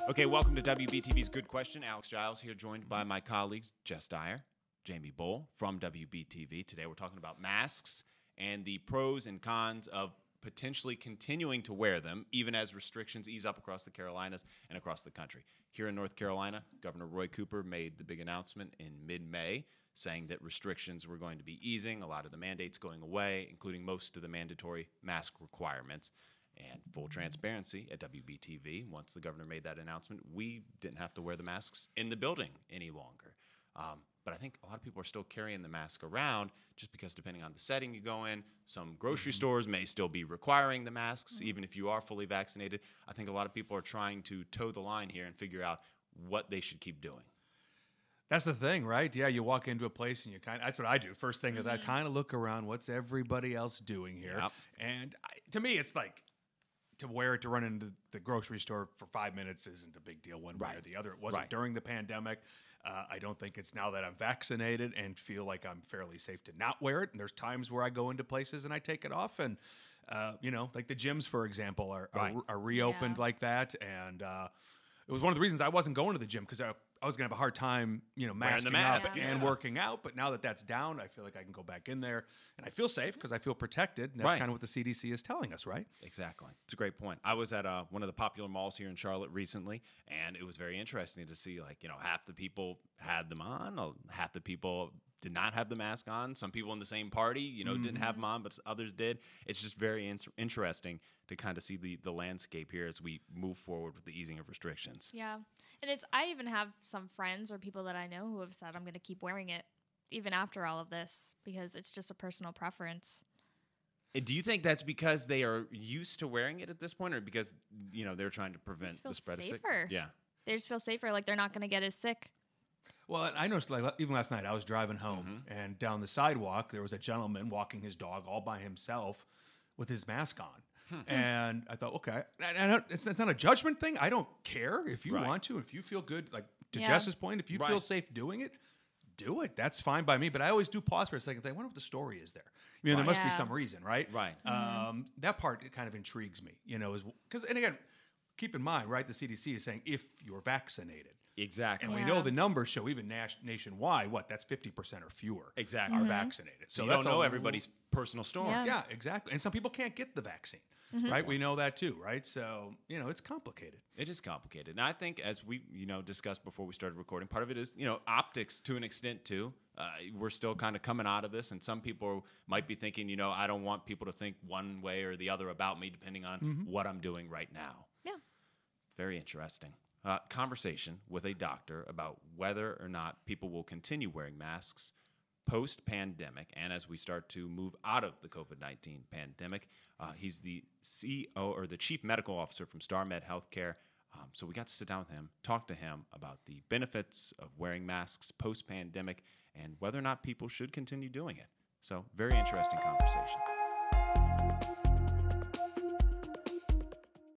Okay, welcome to WBTV's Good Question. Alex Giles here, joined by my colleagues Jess Dyer, Jamie Boll from WBTV. Today we're talking about masks and the pros and cons of potentially continuing to wear them, even as restrictions ease up across the Carolinas and across the country. Here in North Carolina, Governor Roy Cooper made the big announcement in mid-May saying that restrictions were going to be easing, a lot of the mandates going away, including most of the mandatory mask requirements. And full transparency at WBTV, once the governor made that announcement, we didn't have to wear the masks in the building any longer. But I think a lot of people are still carrying the mask around just because depending on the setting you go in, some grocery stores may still be requiring the masks, even if you are fully vaccinated. I think a lot of people are trying to toe the line here and figure out what they should keep doing. That's the thing, right? Yeah, you walk into a place and you that's what I do. First thing is I kind of look around, what's everybody else doing here? Yep. And to me, it's like, to wear it to run into the grocery store for 5 minutes isn't a big deal one way or the other. It wasn't during the pandemic. I don't think it's now that I'm vaccinated and feel like I'm fairly safe to not wear it. And there's times where I go into places and I take it off. And, like the gyms, for example, are reopened like that. And it was one of the reasons I wasn't going to the gym because I was going to have a hard time, masking up and working out. But now that that's down, I feel like I can go back in there and I feel safe because I feel protected. And that's kind of what the CDC is telling us, right? Exactly. It's a great point. I was at one of the popular malls here in Charlotte recently, and it was very interesting to see, half the people had them on, half the people did not have the mask on. Some people in the same party, didn't have them on, but others did. It's just very interesting to kind of see the landscape here as we move forward with the easing of restrictions. Yeah. And I even have some friends or people that I know who have said I'm going to keep wearing it even after all of this because it's just a personal preference. And do you think that's because they are used to wearing it at this point or because, they're trying to prevent the spread of sick? Yeah. They just feel safer, like they're not going to get as sick. Well, I noticed, even last night, I was driving home, and down the sidewalk, there was a gentleman walking his dog all by himself with his mask on. And I thought, okay, it's not a judgment thing. I don't care if you want to, if you feel good, like to Jess's point, if you feel safe doing it, do it. That's fine by me. But I always do pause for a second. I wonder what the story is there. There must be some reason, right? Right. That part, it kind of intrigues me, because, and again, keep in mind, right, the CDC is saying if you're vaccinated. Exactly. And we know the numbers show even nationwide, that's 50% or fewer are vaccinated. So you don't know everybody's personal story. Yeah, exactly. And some people can't get the vaccine, right? We know that too, right? So, it's complicated. It is complicated. And I think as we, discussed before we started recording, part of it is, optics to an extent too. We're still kind of coming out of this, and some people might be thinking, I don't want people to think one way or the other about me depending on what I'm doing right now. Yeah. Very interesting. Conversation with a doctor about whether or not people will continue wearing masks post-pandemic and as we start to move out of the COVID-19 pandemic. He's the CEO or the Chief Medical Officer from StarMed Healthcare. So we got to sit down with him, talk to him about the benefits of wearing masks post-pandemic and whether or not people should continue doing it. So very interesting conversation.